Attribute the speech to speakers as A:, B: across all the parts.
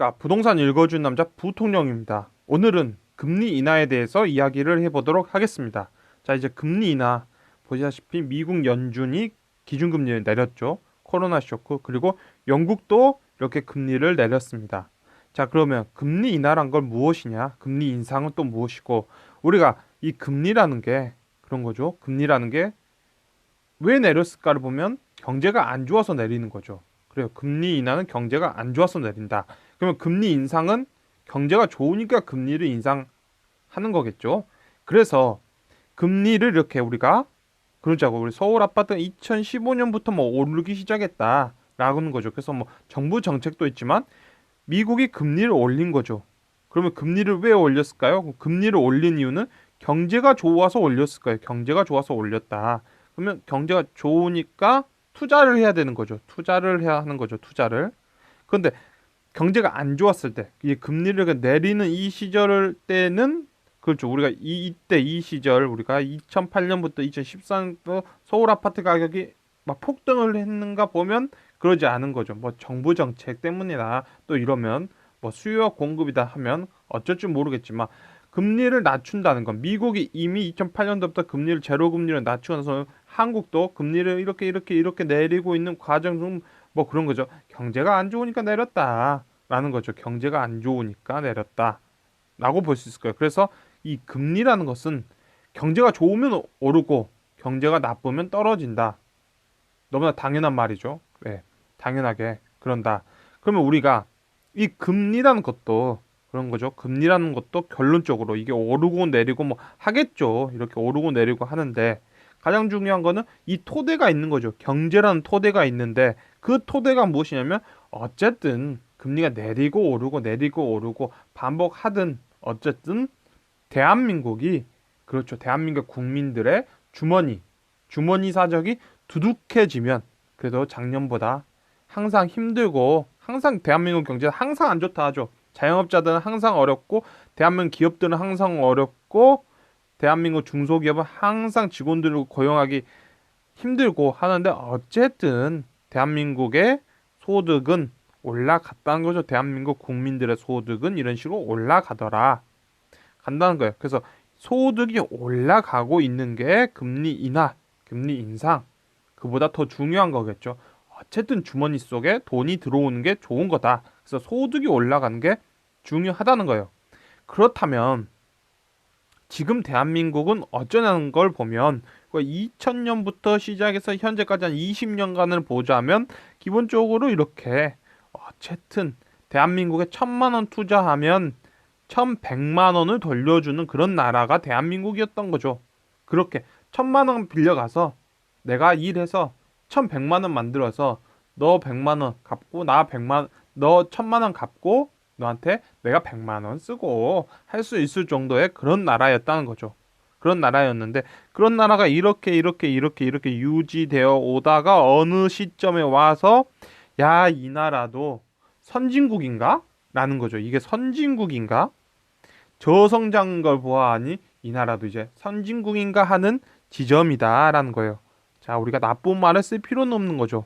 A: 안녕하십니까. 부동산 읽어준 남자 부통령입니다. 오늘은 금리 인하에 대해서 이야기를 해보도록 하겠습니다. 자, 이제 금리 인하 보시다시피 미국 연준이 기준금리를 내렸죠. 코로나 쇼크. 그리고 영국도 이렇게 금리를 내렸습니다. 자, 그러면 금리 인하란 건 무엇이냐? 금리 인상은 또 무엇이고, 우리가 이 금리라는 게 그런 거죠. 금리라는 게 왜 내렸을까를 보면 경제가 안 좋아서 내리는 거죠. 그래요. 금리 인하는 경제가 안 좋아서 내린다. 그러면 금리 인상은 경제가 좋으니까 금리를 인상하는 거겠죠. 그래서 금리를 이렇게 우리가 그러자고, 우리 서울 아파트 2015년부터 뭐 오르기 시작했다라고 하는 거죠. 그래서 뭐 정부 정책도 있지만 미국이 금리를 올린 거죠. 그러면 금리를 왜 올렸을까요? 금리를 올린 이유는 경제가 좋아서 올렸을 거예요. 경제가 좋아서 올렸다. 그러면 경제가 좋으니까 투자를 해야 되는 거죠. 투자를 해야 하는 거죠. 투자를. 그런데 경제가 안 좋았을 때, 이 금리를 내리는 이 시절 때는 그렇죠. 우리가 이때 이 시절 우리가 2008년부터 2014년부터 서울 아파트 가격이 막 폭등을 했는가 보면 그러지 않은 거죠. 뭐 정부 정책 때문이다. 또 이러면 뭐 수요와 공급이다 하면 어쩔 줄 모르겠지만 금리를 낮춘다는 건 미국이 이미 2008년도부터 금리를 제로 금리를 낮추면서 한국도 금리를 이렇게 내리고 있는 과정 중 뭐 그런 거죠. 경제가 안 좋으니까 내렸다라는 거죠. 경제가 안 좋으니까 내렸다라고 볼 수 있을 거예요. 그래서 이 금리라는 것은 경제가 좋으면 오르고 경제가 나쁘면 떨어진다. 너무나 당연한 말이죠. 네, 당연하게 그런다. 그러면 우리가 이 금리라는 것도 그런 거죠. 금리라는 것도 결론적으로 이게 오르고 내리고 뭐 하겠죠. 이렇게 오르고 내리고 하는데 가장 중요한 거는 이 토대가 있는 거죠. 경제라는 토대가 있는데 그 토대가 무엇이냐면 어쨌든 금리가 내리고 오르고 반복하든 어쨌든 대한민국이 그렇죠. 대한민국 국민들의 주머니 사정이 두둑해지면 그래도 작년보다 항상 힘들고 항상 대한민국 경제는 항상 안 좋다 하죠. 자영업자들은 항상 어렵고 대한민국 기업들은 항상 어렵고 대한민국 중소기업은 항상 직원들을 고용하기 힘들고 하는데 어쨌든 대한민국의 소득은 올라갔다는 거죠. 대한민국 국민들의 소득은 이런 식으로 올라가더라. 간다는 거예요. 그래서 소득이 올라가고 있는 게 금리 인하, 금리 인상, 그보다 더 중요한 거겠죠. 어쨌든 주머니 속에 돈이 들어오는 게 좋은 거다. 그래서 소득이 올라가는 게 중요하다는 거예요. 그렇다면 지금 대한민국은 어쩌냐는 걸 보면 2000년부터 시작해서 현재까지 한 20년간을 보자면 기본적으로 이렇게 어쨌든 대한민국에 1000만 원 투자하면 1100만 원을 돌려주는 그런 나라가 대한민국이었던 거죠. 그렇게 1000만 원 빌려가서 내가 일해서 1100만 원 만들어서 너 100만 원 갚고 나 100만 너 1000만 원 갚고 너한테 내가 100만 원 쓰고 할 수 있을 정도의 그런 나라였다는 거죠. 그런 나라였는데 그런 나라가 이렇게 유지되어 오다가 어느 시점에 와서 야, 이 나라도 선진국인가? 라는 거죠. 이게 선진국인가? 저성장인 걸 보아하니 이 나라도 이제 선진국인가 하는 지점이다라는 거예요. 자, 우리가 나쁜 말을 쓸 필요는 없는 거죠.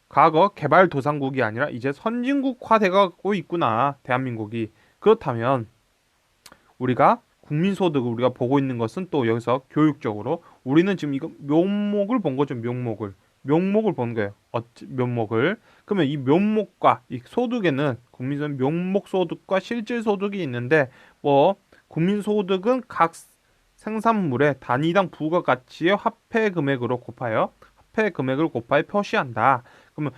A: 과거 개발도상국이 아니라 이제 선진국화돼가고 있구나, 대한민국이. 그렇다면 우리가 국민소득을 우리가 보고 있는 것은 또 여기서 교육적으로 우리는 지금 이거 묘목을 본 거죠. 묘목을 본 거예요. 묘목을. 그러면 이 묘목과 이 소득에는 국민소득 묘목 소득과 실질 소득이 있는데 뭐 국민소득은 각 생산물의 단위당 부가가치의 화폐 금액으로 곱하여 화폐 금액을 곱하여 표시한다. 그러면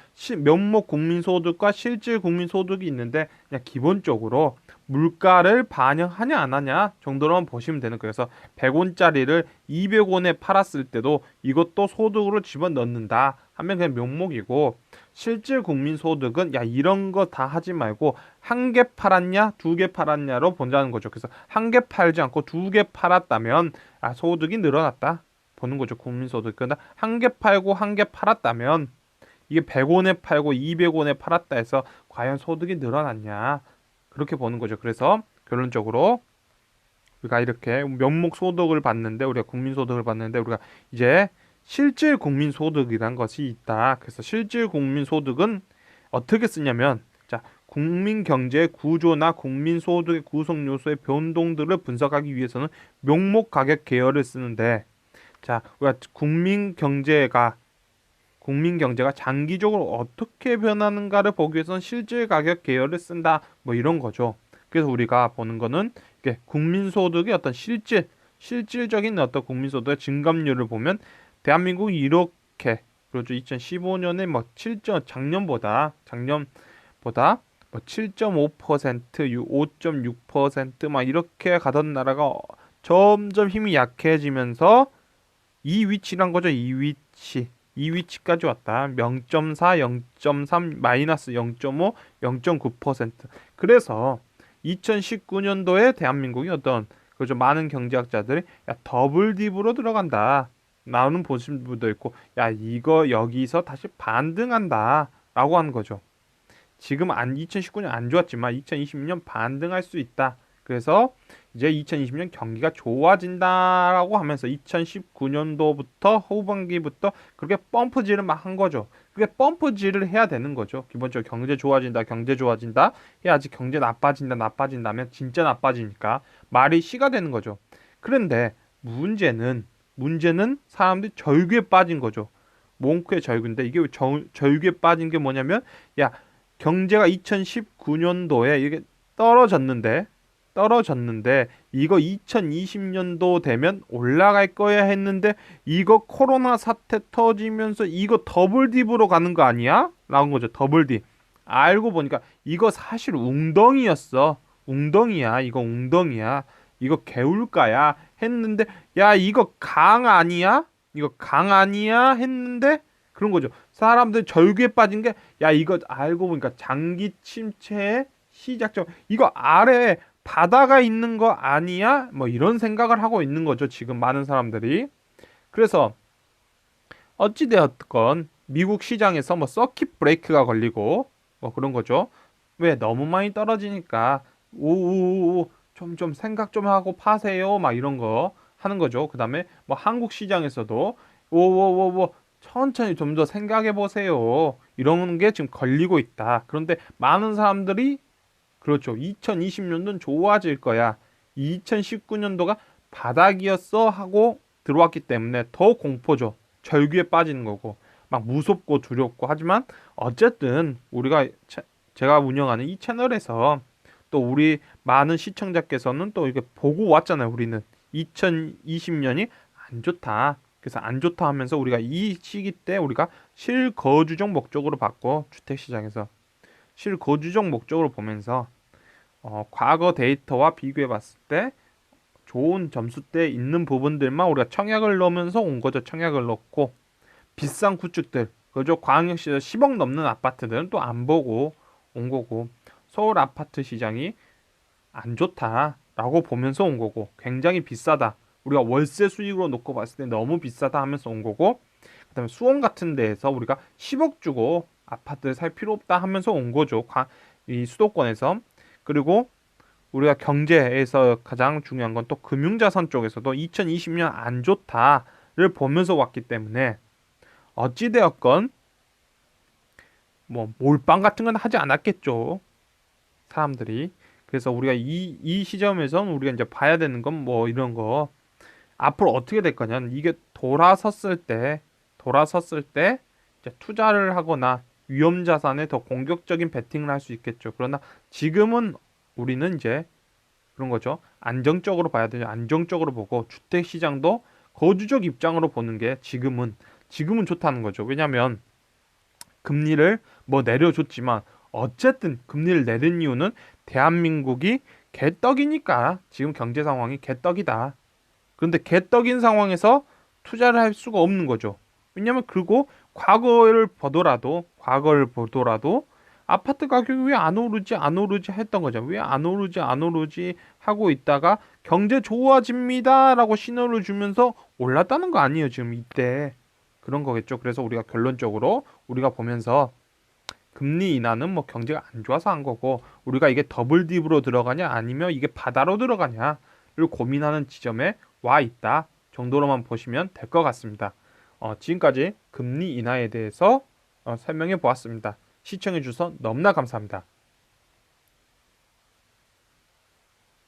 A: 명목 국민소득과 실질 국민소득이 있는데 그냥 기본적으로 물가를 반영하냐 안 하냐 정도로만 보시면 되는 거예요. 그래서 100원짜리를 200원에 팔았을 때도 이것도 소득으로 집어넣는다 하면 그냥 명목이고, 실질 국민소득은 야 이런 거 다 하지 말고 한 개 팔았냐 두 개 팔았냐로 본다는 거죠. 그래서 한 개 팔지 않고 두 개 팔았다면 소득이 늘어났다 보는 거죠. 국민소득. 그러나 한 개 팔고 한 개 팔았다면 이게 100원에 팔고 200원에 팔았다 해서 과연 소득이 늘어났냐 그렇게 보는 거죠. 그래서 결론적으로 우리가 이렇게 명목 소득을 받는데 우리가 국민소득을 받는데 우리가 이제 실질 국민소득이란 것이 있다. 그래서 실질 국민소득은 어떻게 쓰냐면 자 국민 경제의 구조나 국민 소득의 구성 요소의 변동들을 분석하기 위해서는 명목 가격 계열을 쓰는데, 자, 우리가 국민 경제가 장기적으로 어떻게 변하는가를 보기 위해서는 실질 가격 계열을 쓴다. 뭐 이런 거죠. 그래서 우리가 보는 거는 이게 국민 소득의 어떤 실질적인 어떤 국민 소득의 증감률을 보면 대한민국이 이렇게, 그렇죠. 2015년에 뭐 7점, 작년보다 뭐 7.5%, 5.6%막 이렇게 가던 나라가 점점 힘이 약해지면서 이 위치란 거죠. 이 위치. 이 위치까지 왔다. 0.4, 0.3, 마이너스 0.5, 0.9%. 그래서 2019년도에 대한민국이 어떤, 그죠, 많은 경제학자들이 야, 더블 딥으로 들어간다. 나오는 보신 분도 있고, 야, 이거 여기서 다시 반등한다. 라고 하는 거죠. 지금 2019년 안 좋았지만 2020년 반등할 수 있다. 그래서 이제 2020년 경기가 좋아진다라고 하면서 2019년도부터 후반기부터 그렇게 펌프질을 막 한 거죠. 그게 펌프질을 해야 되는 거죠. 기본적으로 경제 좋아진다, 경제 좋아진다 해야지. 경제 나빠진다, 나빠진다면 진짜 나빠지니까 말이 씨가 되는 거죠. 그런데 문제는 사람들이 절규에 빠진 거죠. 몽크의 절규인데 이게 절규에 빠진 게 뭐냐면, 야, 경제가 2019년도에 이게 떨어졌는데 이거 2020년도 되면 올라갈 거야 했는데 이거 코로나 사태 터지면서 이거 더블 딥으로 가는 거 아니야? 라는 거죠. 더블 딥. 알고 보니까 이거 사실 웅덩이였어. 웅덩이야. 이거 웅덩이야. 이거 개울가야 했는데, 야, 이거 강 아니야? 이거 강 아니야 했는데 그런 거죠. 사람들 절규에 빠진 게, 야, 이거 알고 보니까 장기 침체의 시작점. 이거 아래에 바다가 있는 거 아니야? 뭐 이런 생각을 하고 있는 거죠. 지금 많은 사람들이. 그래서 어찌 되었건 미국 시장에서 뭐 서킷 브레이크가 걸리고 뭐 그런 거죠. 왜? 너무 많이 떨어지니까 오오오 좀 생각 좀 하고 파세요. 막 이런 거 하는 거죠. 그다음에 뭐 한국 시장에서도 오오오오 천천히 좀 더 생각해 보세요. 이런 게 지금 걸리고 있다. 그런데 많은 사람들이, 그렇죠, 2020년도는 좋아질 거야, 2019년도가 바닥이었어 하고 들어왔기 때문에 더 공포죠. 절규에 빠지는 거고 막 무섭고 두렵고. 하지만 어쨌든 우리가 제가 운영하는 이 채널에서 또 우리 많은 시청자께서는 또 이렇게 보고 왔잖아요. 우리는 2020년이 안 좋다. 그래서 안 좋다 하면서 우리가 이 시기 때 우리가 실거주적 목적으로 봤고, 주택시장에서 실거주적 목적으로 보면서 과거 데이터와 비교해 봤을 때 좋은 점수대 있는 부분들만 우리가 청약을 넣으면서 온 거죠. 청약을 넣고 비싼 구축들, 그죠, 광역시에서 10억 넘는 아파트들은 또 안 보고 온 거고, 서울 아파트 시장이 안 좋다라고 보면서 온 거고, 굉장히 비싸다, 우리가 월세 수익으로 놓고 봤을 때 너무 비싸다 하면서 온 거고, 그다음에 수원 같은 데에서 우리가 10억 주고 아파트를 살 필요 없다 하면서 온 거죠. 이 수도권에서. 그리고 우리가 경제에서 가장 중요한 건 또 금융자산 쪽에서도 2020년 안 좋다를 보면서 왔기 때문에 어찌되었건 뭐 몰빵 같은 건 하지 않았겠죠, 사람들이. 그래서 우리가 이 시점에선 우리가 이제 봐야 되는 건 뭐 이런 거, 앞으로 어떻게 될 거냐는, 이게 돌아섰을 때 이제 투자를 하거나 위험 자산에 더 공격적인 베팅을 할 수 있겠죠. 그러나 지금은 우리는 이제 그런 거죠. 안정적으로 봐야 되죠. 안정적으로 보고 주택 시장도 거주적 입장으로 보는 게 지금은 좋다는 거죠. 왜냐하면 금리를 뭐 내려줬지만 어쨌든 금리를 내린 이유는 대한민국이 개떡이니까. 지금 경제 상황이 개떡이다. 그런데 개떡인 상황에서 투자를 할 수가 없는 거죠. 왜냐면 그리고 과거를 보더라도 아파트 가격이 왜 안 오르지 했던 거죠. 왜 안 오르지 하고 있다가 경제 좋아집니다라고 신호를 주면서 올랐다는 거 아니에요, 지금 이때. 그런 거겠죠. 그래서 우리가 결론적으로 우리가 보면서 금리 인하는 뭐 경제가 안 좋아서 한 거고, 우리가 이게 더블 딥으로 들어가냐 아니면 이게 바다로 들어가냐를 고민하는 지점에 와 있다 정도로만 보시면 될 것 같습니다. 지금까지 금리 인하에 대해서 설명해 보았습니다. 시청해 주셔서 너무나 감사합니다.